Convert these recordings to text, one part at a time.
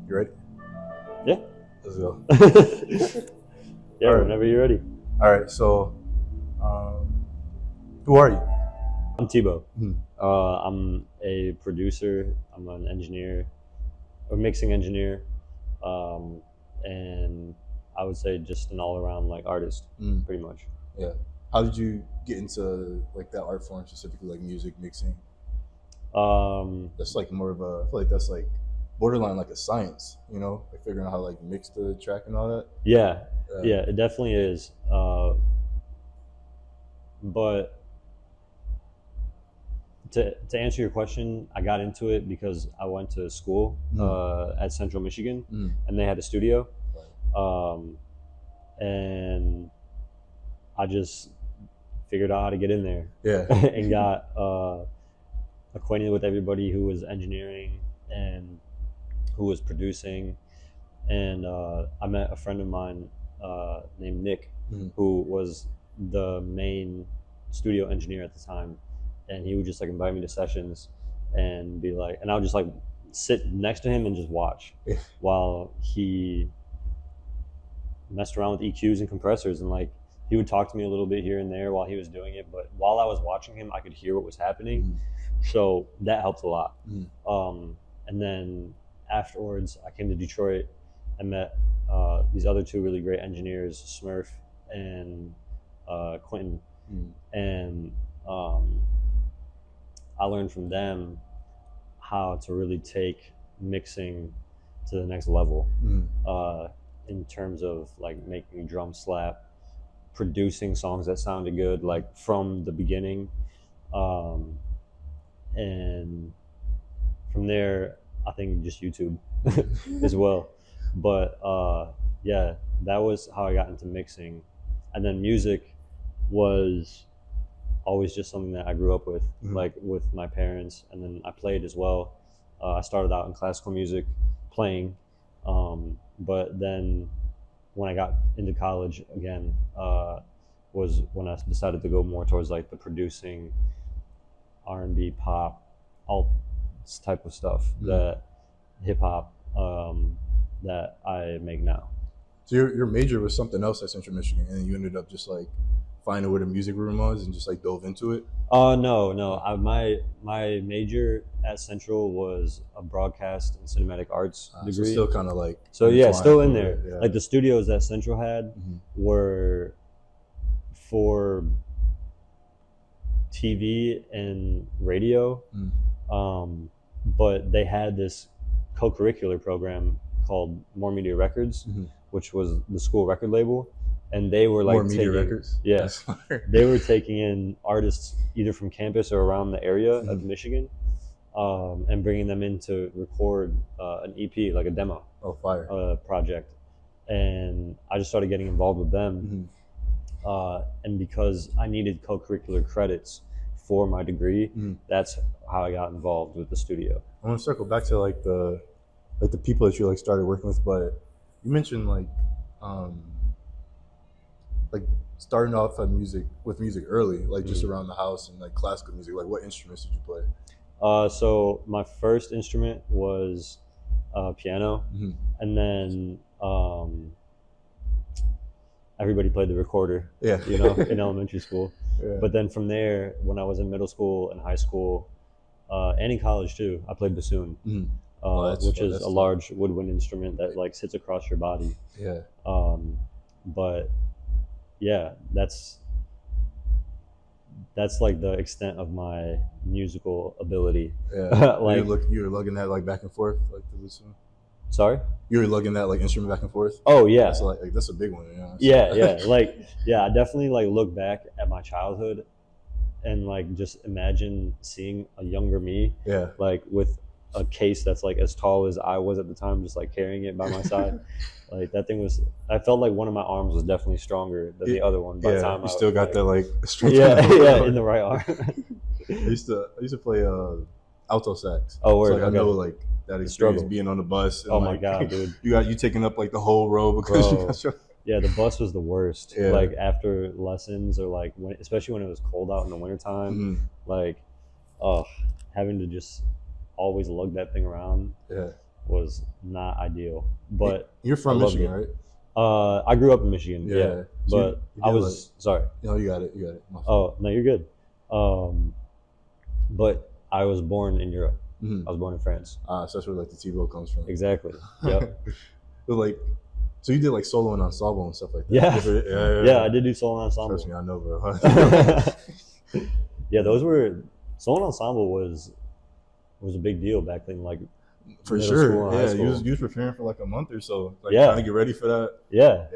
You ready? Yeah. Let's go. Yeah, All right. whenever you're ready. All right. So, who are you? I'm Tebow. Mhm. I'm a producer. I'm an engineer, a mixing engineer, and I would say just an all-around like artist, pretty much. Yeah. How did you get into like that art form specifically, like music mixing? That's like more of a. I feel like that's like borderline like a science. You know, like figuring out how to like mix the track and all that. Yeah, it definitely is. But to answer your question, I got into it because I went to school at Central Michigan, and they had a studio, and I just figured out how to get in there. Yeah. And got acquainted with everybody who was engineering and who was producing, and I met a friend of mine named Nick, who was the main studio engineer at the time, and he would just like invite me to sessions and be like, and I would just like sit next to him and just watch while he messed around with EQs and compressors, and like he would talk to me a little bit here and there while he was doing it, but while I was watching him I could hear what was happening. So that helped a lot. And then afterwards I came to Detroit and met these other two really great engineers, Smurf and Quentin, and I learned from them how to really take mixing to the next level, in terms of like making drum slap, producing songs that sounded good like from the beginning, and from there I think just YouTube as well. But yeah, that was how I got into mixing. And then music was always just something that I grew up with, like with my parents, and then I played as well. I started out in classical music playing, but then when I got into college again, was when I decided to go more towards like the producing, R&B, pop, all this type of stuff, that hip hop, that I make now. So your major was something else at Central Michigan, and you ended up just like finding where the music room was and just like dove into it? No. My major at Central was a broadcast and cinematic arts degree. So still kind of like. So yeah, still in there. Yeah. Like the studios that Central had were for TV and radio, but they had this co-curricular program called More Media Records, which was the school record label, and they were like More Media Records. Yeah, they were taking in artists either from campus or around the area of Michigan, and bringing them in to record an EP, like a demo. Oh, fire! Project, and I just started getting involved with them, and because I needed co-curricular credits for my degree, that's how I got involved with the studio. I want to circle back to like the people that you like started working with, but you mentioned like starting off on music early, like just around the house and like classical music. Like what instruments did you play? So my first instrument was piano, and then everybody played the recorder, in elementary school. But then from there, when I was in middle school and high school, and in college too, I played bassoon, which is a large woodwind instrument that like sits across your body. But yeah, that's like the extent of my musical ability. Like you were lugging that like back and forth, like the bassoon. Sorry? You were lugging that like instrument back and forth? Oh yeah. That's like that's a big one, I definitely like look back at my childhood and like just imagine seeing a younger me, like with a case that's like as tall as I was at the time, just like carrying it by my side. Like that thing was, I felt like one of my arms was definitely stronger than the other one. By the time you still got that like strength. In the right arm. I used to play alto sax. Oh, so, like, I know like that experience being on the bus. And, my god, dude! You taking up like the whole row because you got your. Yeah, the bus was the worst. Like after lessons or like especially when it was cold out in the wintertime, like having to just always lug that thing around. was not ideal. But you're from Michigan, right? I grew up in Michigan, yeah. So but I was sorry. No, you got it. Oh no, you're good. But I was born in Europe. I was born in France. So that's where like the T-Bow comes from. Exactly. Yep. But like, so you did like solo and ensemble and stuff like that. Yeah, I did do solo and ensemble. Trust me, I know, bro. Yeah, solo and ensemble was a big deal back then. Like for sure, yeah. You was preparing for like a month or so, like trying to get ready for that. Yeah.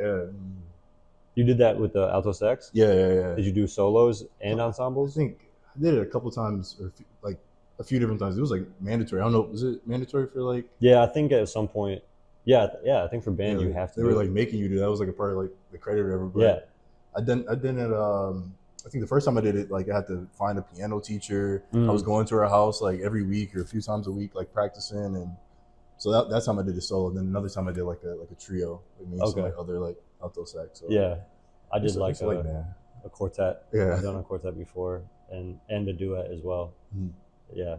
You did that with the alto sax? Yeah. Did you do solos and ensembles? I think I did it a couple times, or like a few different times. It was like mandatory. I don't know. Was it mandatory for like? Yeah, I think at some point. Yeah. I think for band you have to. They were like making you do that. That was like a part of like the credit or whatever. But yeah. I did it. I think the first time I did it, like I had to find a piano teacher. I was going to her house like every week or a few times a week, like practicing, and so that time I did the solo. And then another time I did like a trio, like me and some like other like alto sax. So, yeah, I did like a quartet. Yeah, I've done a quartet before, and a duet as well. Yeah,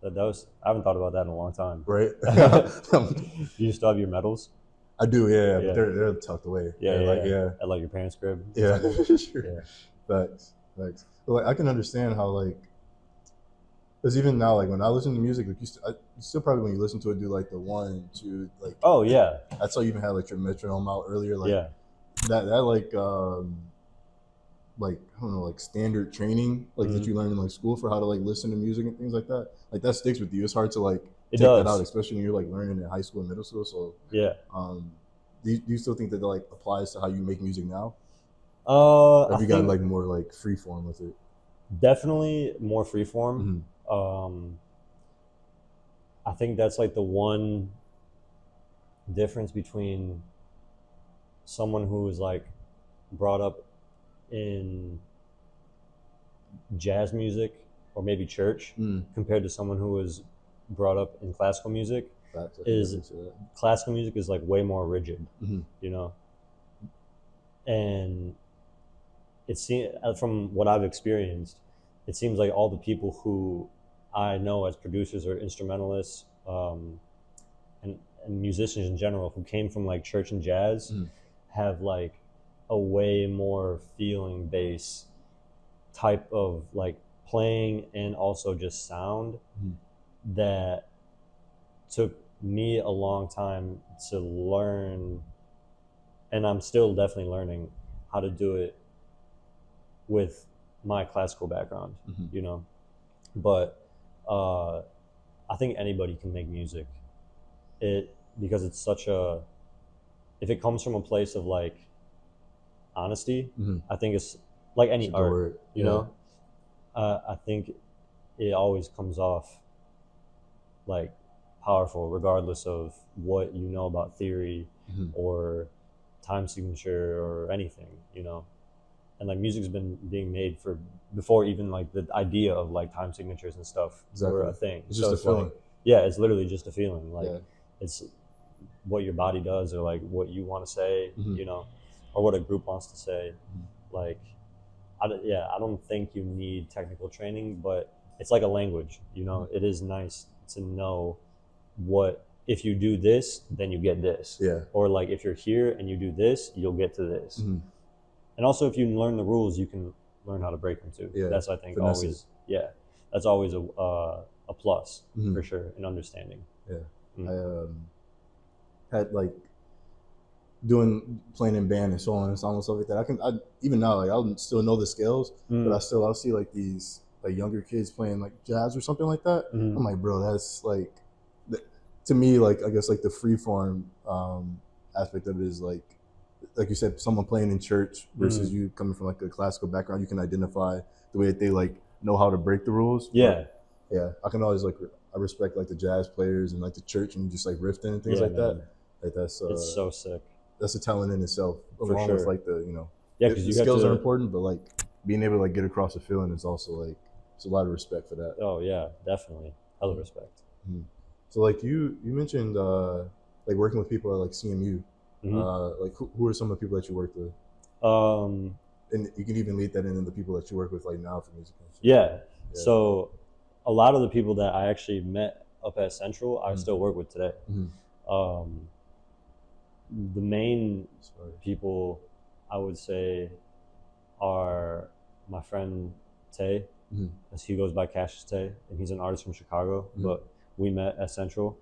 that was. I haven't thought about that in a long time. Right. Do you still have your medals? I do. Yeah. But they're tucked away. Yeah. At like your parents' crib. Yeah. Sure. Yeah. Facts. But like I can understand how like, because even now like when I listen to music, like you still probably when you listen to it do like the 1, 2 like. Oh yeah. That's how you even had like your metronome out earlier. Like that like I don't know, like standard training like that you learn in like school for how to like listen to music and things like that. Like that sticks with you. It's hard to like take that out, especially when you're like learning in high school and middle school. So yeah. Do you still think that like applies to how you make music now? Have you gotten like more like free form with it? Definitely more free form. I think that's like the one difference between someone who is like brought up in jazz music or maybe church compared to someone who was brought up in classical music. Classical music is like way more rigid, you know, and it seems from what I've experienced, it seems like all the people who I know as producers or instrumentalists and musicians in general who came from like church and jazz have like a way more feeling based type of like playing and also just sound that took me a long time to learn, and I'm still definitely learning how to do it with my classical background, you know. But I think anybody can make music. Because it's such a, if it comes from a place of like honesty, I think it's like any art, you know. I think it always comes off like powerful regardless of what you know about theory or time signature or anything, you know. And like music's been being made for before even like the idea of like time signatures and stuff were a thing. It's just a feeling. Yeah, it's literally just a feeling. Like it's what your body does or like what you want to say, you know, or what a group wants to say. Like, I don't think you need technical training, but it's like a language, you know. It is nice to know what, if you do this, then you get this. Yeah. Or like if you're here and you do this, you'll get to this. And also if you learn the rules, you can learn how to break them too. Yeah. That's, I think, always, that's always a plus for sure in understanding. Yeah. I had like playing in band and so on and stuff like that. I even now, like I'll still know the scales, but I'll see like these like younger kids playing like jazz or something like that. I'm like, bro, that's like, to me, like I guess like the free form aspect of it is like you said, someone playing in church versus you coming from like a classical background. You can identify the way that they like know how to break the rules. Yeah. But, yeah. I can always like, I respect like the jazz players and like the church and just like riffing and things like that. Like that's it's so sick. That's a talent in itself, along with like the, you know, because the skills are important, but like being able to like get across the feeling is also like, it's a lot of respect for that. Oh yeah, definitely. Hella respect. So like you mentioned like working with people at like CMU. Like who are some of the people that you worked with? And you can even lead that into the people that you work with like now for music. Yeah. So a lot of the people that I actually met up at Central, I still work with today. The main people I would say are my friend Tay, as he goes by Cassius Tay, and he's an artist from Chicago, but we met at Central.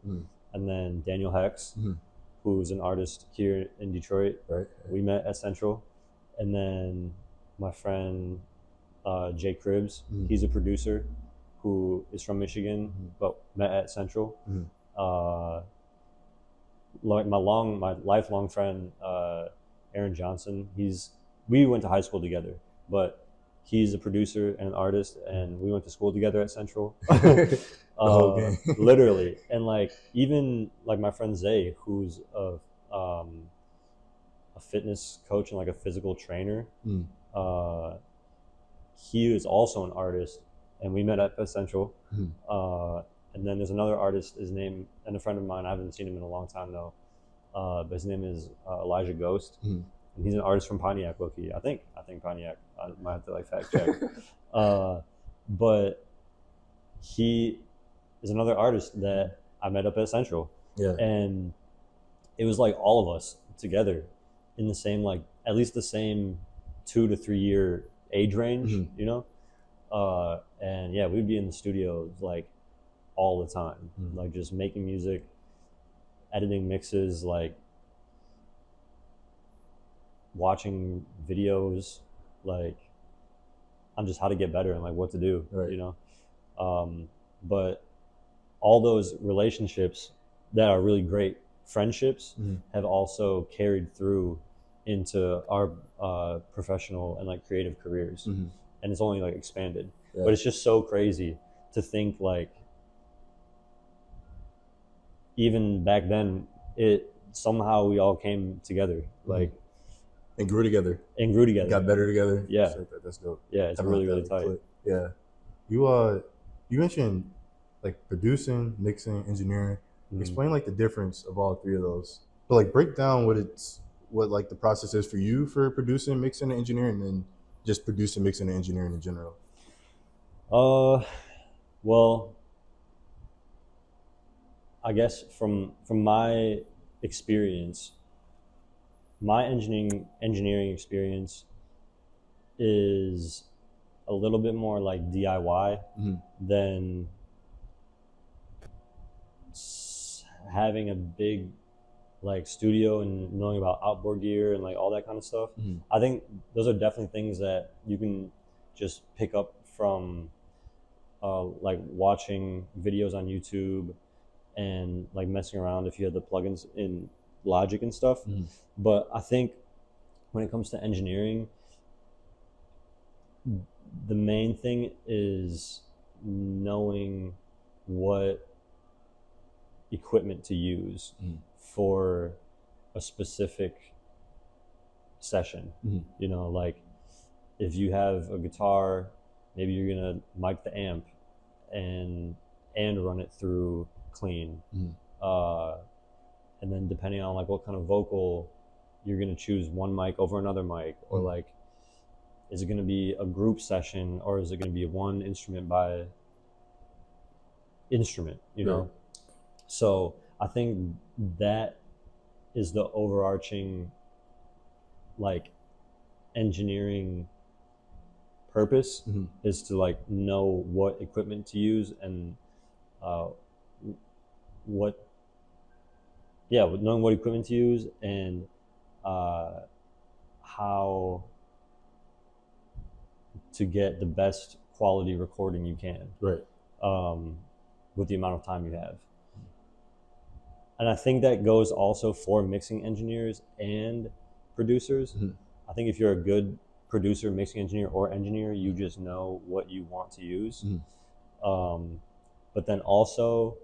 And then Daniel Hex, who's an artist here in Detroit. Right. We met at Central. And then my friend Jay Cribbs, he's a producer who is from Michigan, but met at Central. Like my lifelong friend Aaron Johnson, we went to high school together, but he's a producer and an artist, and we went to school together at Central. Literally. And like even like my friend Zay, who's a fitness coach and like a physical trainer, he is also an artist, and we met at Central. And then there's another artist, his name, and a friend of mine, I haven't seen him in a long time though, but his name is Elijah Ghost, and he's an artist from Pontiac, low-key. I think Pontiac. I might have to like fact check. But he is another artist that I met up at Central. Yeah. And it was like all of us together in the same, like at least the same 2 to 3 year age range, you know? And yeah, we'd be in the studio like all the time, like just making music, editing mixes, like watching videos, like on just how to get better and like what to do, you know? But all those relationships that are really great friendships have also carried through into our professional and like creative careers, and it's only like expanded. But it's just so crazy to think like even back then it somehow we all came together, like and grew together, got better together. That's dope. Yeah, it's really tight. Yeah. You mentioned like producing, mixing, engineering. Explain like the difference of all three of those, but like break down what like the process is for you for producing, mixing, and engineering, and then just producing, mixing, and engineering in general. Well, I guess from my experience, my engineering experience is a little bit more like DIY than having a big like studio and knowing about outboard gear and like all that kind of stuff. I think those are definitely things that you can just pick up from like watching videos on YouTube and like messing around if you have the plugins in Logic and stuff. But I think when it comes to engineering, the main thing is knowing what equipment to use for a specific session. You know, like if you have a guitar, maybe you're gonna mic the amp and run it through clean. And then depending on like what kind of vocal, you're gonna choose one mic over another mic, or like is it gonna be a group session or is it gonna be one instrument by instrument, you know? So I think that is the overarching like engineering purpose, is to like know what equipment to use and knowing what equipment to use and how to get the best quality recording you can, with the amount of time you have. And I think that goes also for mixing engineers and producers. I think if you're a good producer, mixing engineer, or engineer, you just know what you want to use. But then also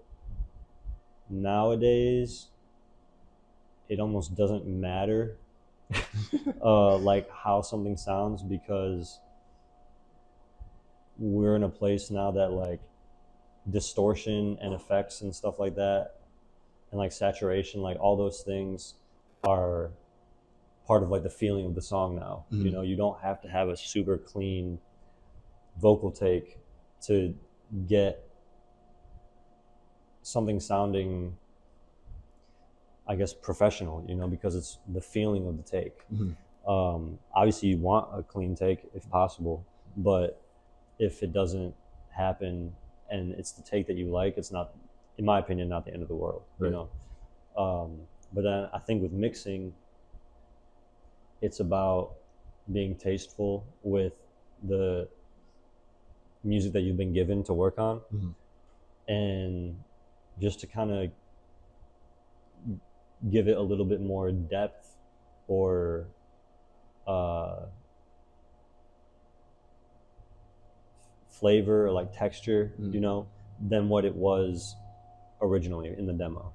nowadays, it almost doesn't matter like how something sounds, because we're in a place now that like distortion and effects and stuff like that, and like saturation, like all those things are part of like the feeling of the song now. You know, you don't have to have a super clean vocal take to get something sounding, I guess, professional, you know, because it's the feeling of the take. Obviously you want a clean take if possible, but if it doesn't happen and it's the take that you like, it's not, in my opinion, not the end of the world, you know. But then I think with mixing, it's about being tasteful with the music that you've been given to work on, and just to kind of give it a little bit more depth or flavor or like texture, you know, than what it was originally in the demo.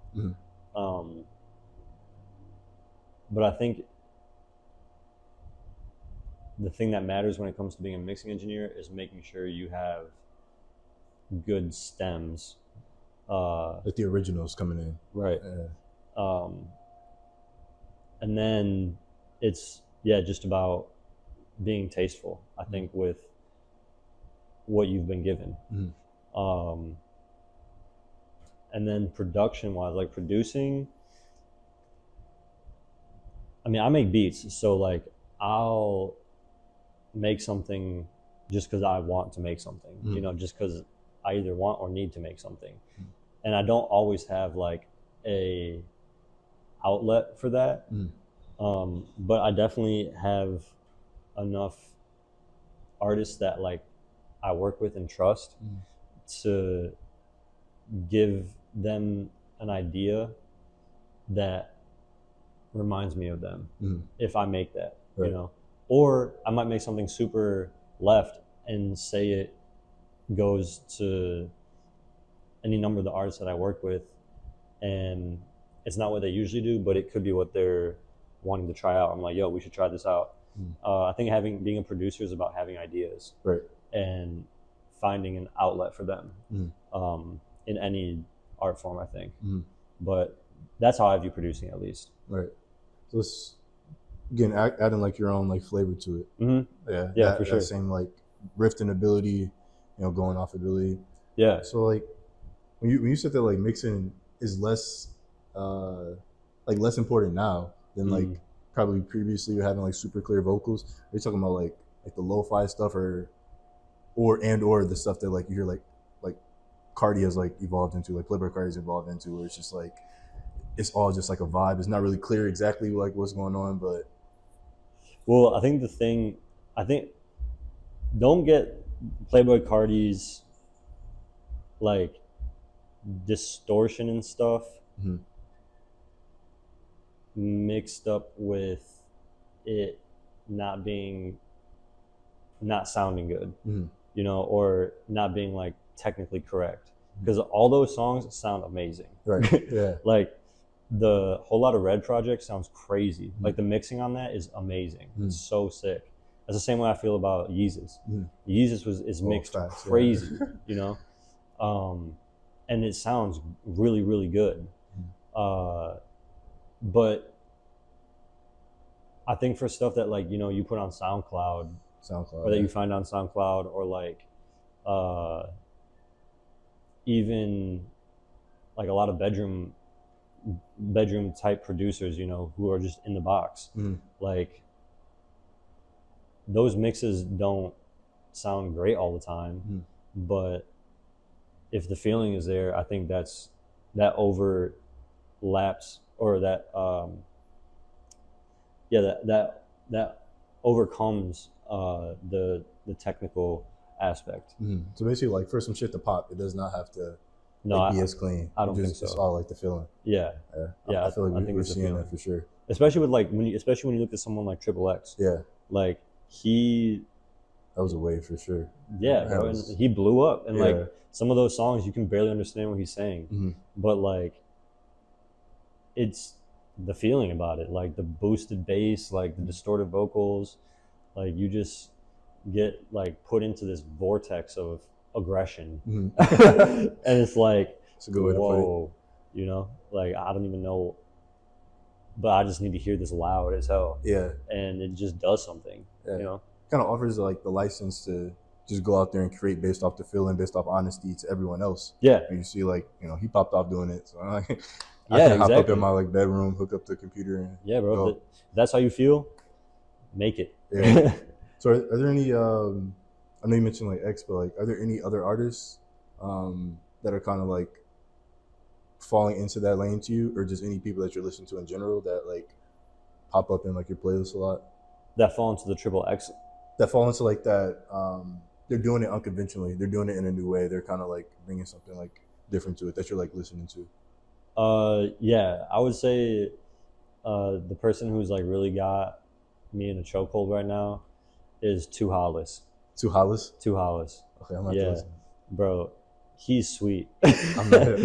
But I think the thing that matters when it comes to being a mixing engineer is making sure you have good stems. Like the originals coming in. Right. And then it's, just about being tasteful, I think, with what you've been given. And then production-wise, like producing, I mean, I make beats, so like I'll make something just because I want to make something, you know, just because I either want or need to make something. And I don't always have like a outlet for that. But I definitely have enough artists that like I work with and trust to give them an idea that reminds me of them if I make that, you know. Or I might make something super left and say it goes to any number of the artists that I work with, and it's not what they usually do, but it could be what they're wanting to try out. I'm like, yo, we should try this out. I think being a producer is about having ideas, and finding an outlet for them in any art form, I think. But that's how I view producing, at least. So let's again adding like your own like flavor to it. For sure. That same like riffing ability, you know, going off ability. So like when you said that like mixing is less less important now than like probably previously you're having like super clear vocals. Are you talking about like the lo-fi stuff or the stuff that like you hear like Cardi has like evolved into, like Playboi Carti's evolved into, where it's just like it's all just like a vibe. It's not really clear exactly like what's going on, but I think don't get Playboi Carti's like distortion and stuff mixed up with it not sounding good, you know, or not being like technically correct, because all those songs sound amazing. Like the Whole Lotta Red project sounds crazy. Like the mixing on that is amazing. It's so sick. That's the same way I feel about Yeezus. Yeezus is mixed crazy, you know, and it sounds really, really good. But I think for stuff that like, you know, you put on SoundCloud or that you find on SoundCloud, or like even like a lot of bedroom type producers, you know, who are just in the box, like those mixes don't sound great all the time, but if the feeling is there, I think that overlaps, or that that overcomes the technical aspect. So basically, like for some shit to pop, it does not have to be as clean. I don't think so. It's all like the feeling. I feel like we're seeing that for sure. Especially with like when you look at someone like Triple X. Like that was a wave for sure. Bro, and he blew up, and like some of those songs you can barely understand what he's saying, but like it's the feeling about it, like the boosted bass, like the distorted vocals, like you just get like put into this vortex of aggression, and it's like, it's a good way to put it. You know, like I don't even know, but I just need to hear this loud as hell. And it just does something. You know, kind of offers like the license to just go out there and create based off the feeling, based off honesty to everyone else. Yeah. And you see, like, you know, he popped off doing it. So I can exactly. hop up in my like bedroom, hook up the computer, and yeah, bro. If that's how you feel, make it. Yeah. So are there any? I know you mentioned like X, but like, are there any other artists that are kind of like falling into that lane to you, or just any people that you're listening to in general that like pop up in like your playlist a lot? That fall into the triple X. That fall into like that. They're doing it unconventionally. They're doing it in a new way. They're kind of like bringing something like different to it that you're like listening to. Yeah, I would say the person who's like really got me in a chokehold right now is Two Hollis. Two Hollis? Two Hollis. Okay, I'm not listening. Bro, he's sweet. I'm not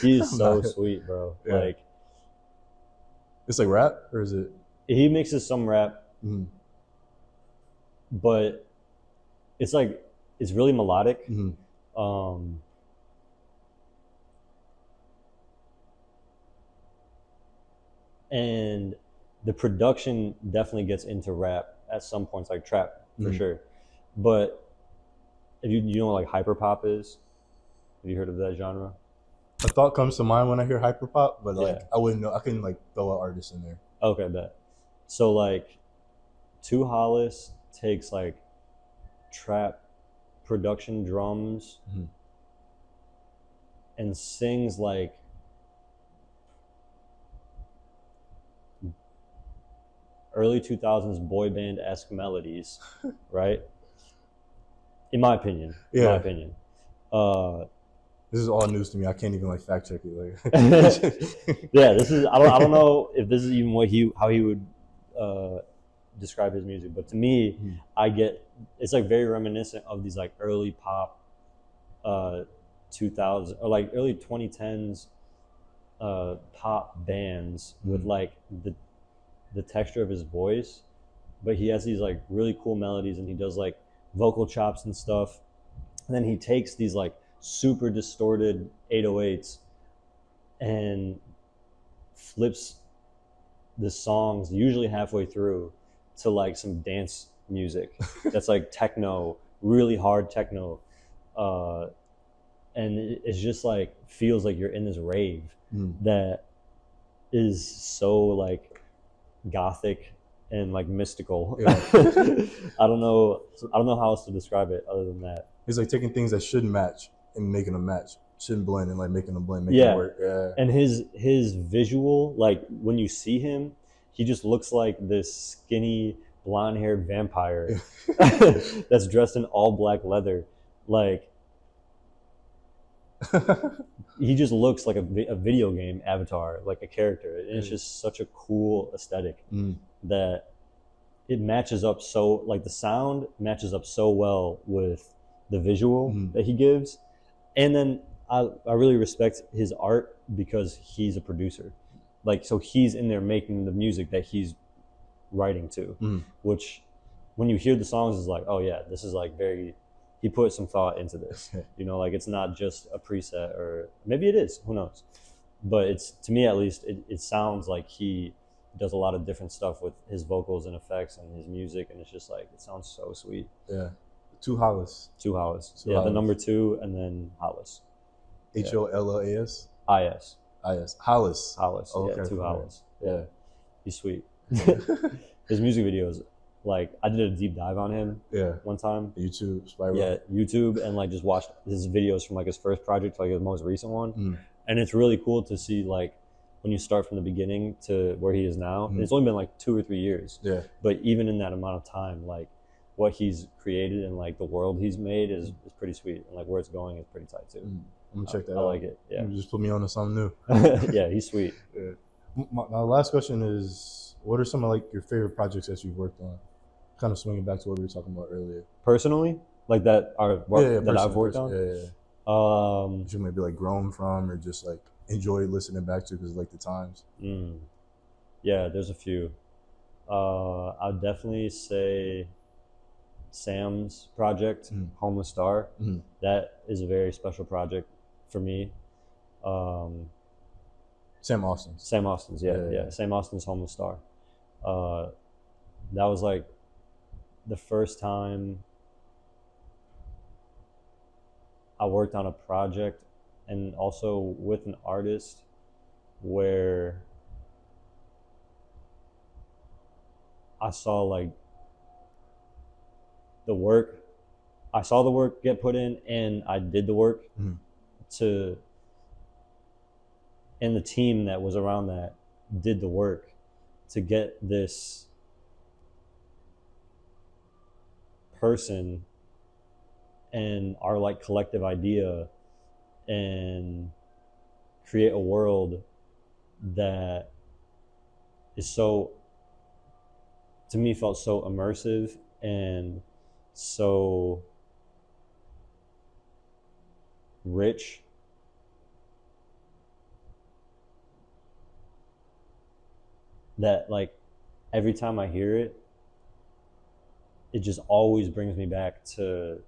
He's so sweet, bro. Yeah. Like, it's like rap, or is it? He mixes some rap, but it's like it's really melodic. And the production definitely gets into rap at some points, like trap for sure. But if you know what like hyperpop is, have you heard of that genre? A thought comes to mind when I hear hyperpop, but like I wouldn't know. I couldn't like throw an artist in there. Okay, bet. So like, Two Hollis takes like trap production drums and sings like early 2000s boy band-esque melodies, right? In my opinion. Yeah. In my opinion. This is all news to me. I can't even like fact check it. Like, yeah, this is. I don't know if this is even how he would describe his music, but to me, I get it's like very reminiscent of these like early pop, 2000 or like early 2010s, pop bands with like the texture of his voice, but he has these like really cool melodies and he does like vocal chops and stuff, and then he takes these like super distorted 808s and flips the songs usually halfway through to like some dance music that's like techno, really hard techno, and it's just like feels like you're in this rave that is so like gothic and like mystical. I don't know how else to describe it other than that. It's like taking things that shouldn't match and making them match, shouldn't blend, and like making them blend, making it work. Yeah. And his visual, like when you see him, he just looks like this skinny blonde-haired vampire that's dressed in all black leather. Like he just looks like a video game avatar, like a character, and it's just such a cool aesthetic that it matches up so, like the sound matches up so well with the visual that he gives. And then I really respect his art because he's a producer. Like, so he's in there making the music that he's writing to, which when you hear the songs is like, oh yeah, this is like very, he put some thought into this. You know, like it's not just a preset, or maybe it is, who knows? But it's, to me at least, it sounds like he does a lot of different stuff with his vocals and effects and his music, and it's just like, it sounds so sweet. Yeah. Two Hollis. Two Hollis. Yeah, the number 2 and then Hollis. Hollas? I-S. I-S. Hollis. Hollis. Oh, okay. Yeah, Two Hollis. Yeah. He's sweet. Yeah. His music videos, like I did a deep dive on him one time. YouTube, Spiral. Yeah, YouTube, and like just watched his videos from like his first project to like his most recent one. And it's really cool to see like when you start from the beginning to where he is now. It's only been like 2 or 3 years. Yeah. But even in that amount of time, like what he's created and like the world he's made is pretty sweet, and like where it's going is pretty tight too. I'm gonna check that out. I like it. Yeah. You just put me on to something new. Yeah, he's sweet. Yeah. My last question is, what are some of like your favorite projects that you've worked on? Kind of swinging back to what we were talking about earlier. Personally, like that are that I've worked on. Yeah. You maybe like grown from, or just like enjoy listening back to because like the times. Yeah, there's a few. I'd definitely say Sam's project, Homeless Star. That is a very special project for me. Sam Austin's. Sam Austin's, yeah. Sam Austin's Homeless Star. That was like the first time I worked on a project and also with an artist where I saw like the work, I saw the work get put in, and I did the work to, and the team that was around that did the work to get this person and our like collective idea and create a world that is so, to me, felt so immersive and so rich that like every time I hear it, it just always brings me back to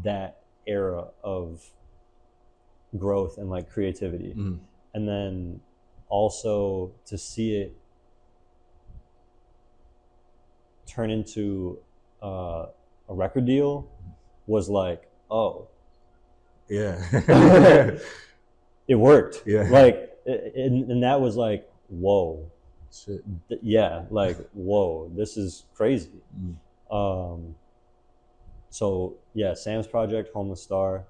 that era of growth and like creativity. And then also to see it turn into a record deal was like, oh yeah. It worked. Yeah. Like and that was like, whoa, shit. Yeah, like whoa, this is crazy. So yeah, Sam's project, Homeless Star.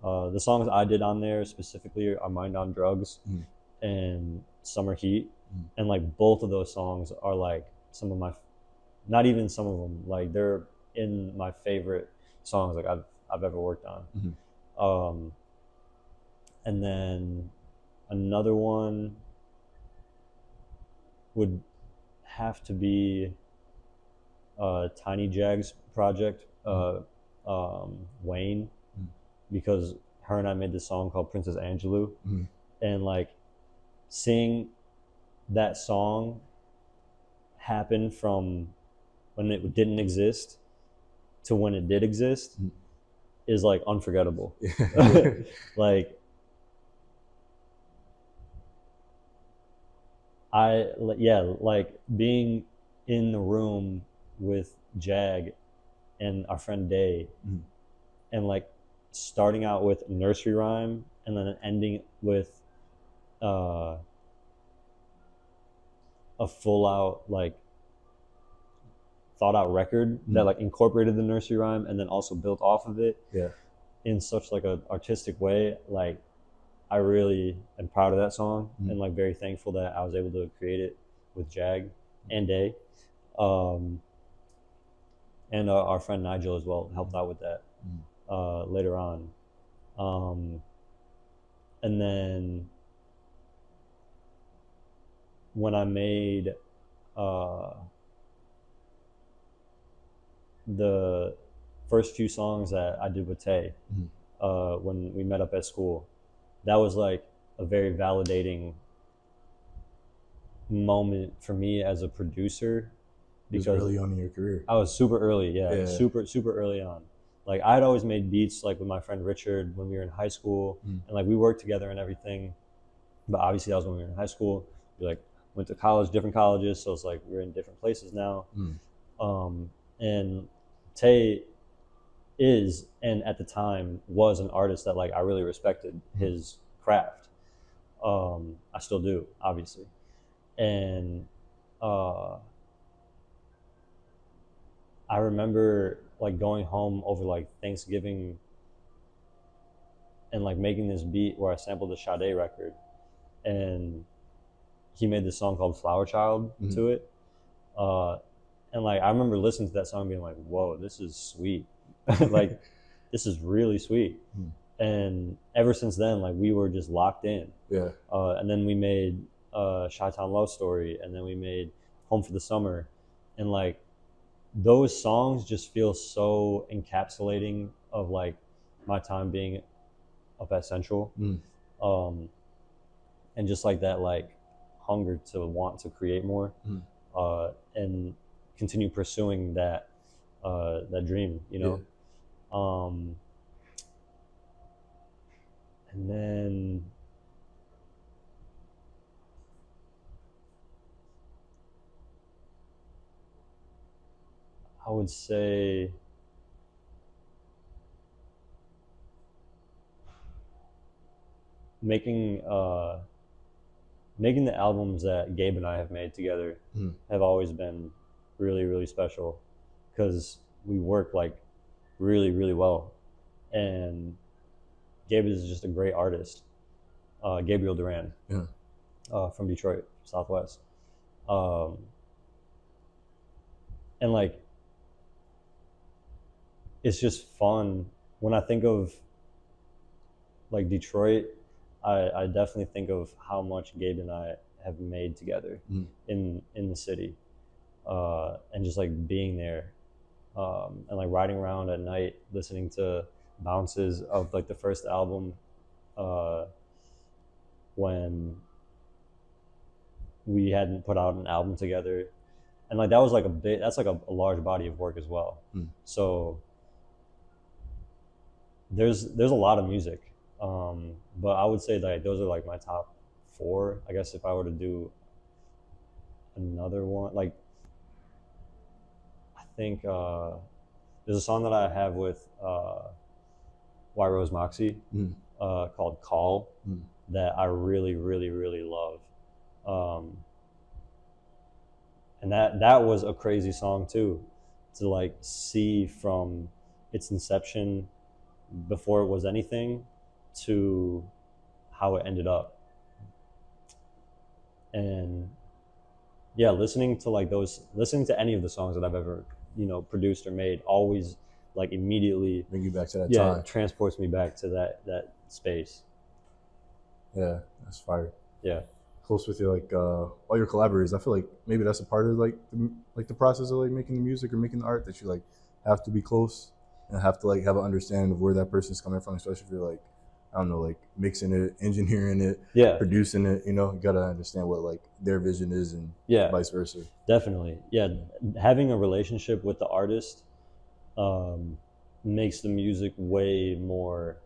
The songs I did on there specifically are Mind on Drugs and Summer Heat. And like both of those songs are like some of my, not even some of them, like they're in my favorite songs like I've ever worked on. And then another one would have to be Tiny Jag's project, Wayne, because her and I made this song called Princess Angelou, and like seeing that song happen from when it didn't exist to when it did exist is like unforgettable. Like like being in the room with Jag and our friend Day and like starting out with a nursery rhyme and then ending with a full out like thought out record that like incorporated the nursery rhyme and then also built off of it in such like a artistic way. Like I really am proud of that song and like very thankful that I was able to create it with Jag and Day. And our friend Nigel as well helped out with that later on. And then when I made the first few songs that I did with Tay when we met up at school, that was like a very validating moment for me as a producer. Because early on in your career. I was super early, super early on. Like I had always made beats like with my friend Richard when we were in high school, and like we worked together and everything. But obviously that was when we were in high school. We like went to college, different colleges, so it's like we're in different places now. And Tay is, and at the time was, an artist that like I really respected his craft. I still do, obviously. And I remember like going home over like Thanksgiving and like making this beat where I sampled the Sade record, and he made this song called Flower Child to it. And like I remember listening to that song being like, whoa, this is sweet. Like this is really sweet. And ever since then, like we were just locked in. And then we made Chi-Town Love Story, and then we made Home for the Summer, and like those songs just feel so encapsulating of like my time being up at Central. And just like that like hunger to want to create more and continue pursuing that that dream, you know. And then I would say making making the albums that Gabe and I have made together have always been really, really special because we work like really, really well. And Gabe is just a great artist. Gabriel Duran, from Detroit, Southwest. And like, it's just fun. When I think of like Detroit, I definitely think of how much Gabe and I have made together in the city, and just like being there, and like riding around at night listening to bounces of like the first album, when we hadn't put out an album together, and like that was like that's like a large body of work as well. So there's a lot of music. But I would say like those are like my top 4. I guess if I were to do another one, like I think there's a song that I have with Y Rose Moxie called Call that I really, really, really love. And that was a crazy song too, to like see from its inception before it was anything to how it ended up. And yeah, listening to any of the songs that I've ever, produced or made always like immediately bring you back to that time. Transports me back to that space. Yeah, that's fire. Yeah. Close with your all your collaborators. I feel like maybe that's a part of the process of like making the music or making the art, that you like have to be close and have to like have an understanding of where that person's coming from, especially if you're like, I don't know, like mixing it, engineering it, producing it, you gotta understand what like their vision is and vice versa. Definitely. Yeah. Having a relationship with the artist makes the music way more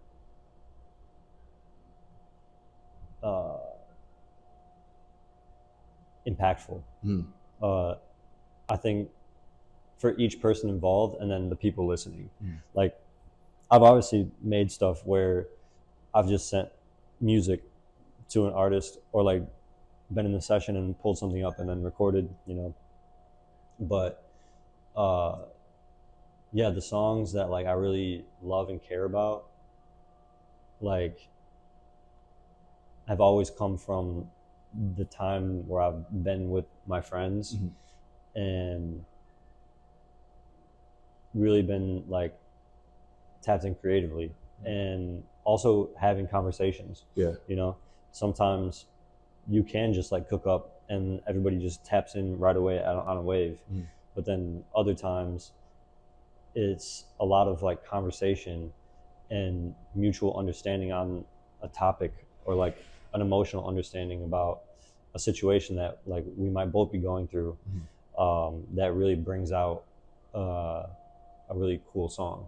impactful. I think for each person involved and then the people listening. Like I've obviously made stuff where I've just sent music to an artist or like been in the session and pulled something up and then recorded, but the songs that like I really love and care about, like have always come from the time where I've been with my friends and really been like tapped in creatively and also having conversations. Sometimes you can just like cook up and everybody just taps in right away on a wave, but then other times it's a lot of like conversation and mutual understanding on a topic or like an emotional understanding about a situation that like we might both be going through, that really brings out a really cool song.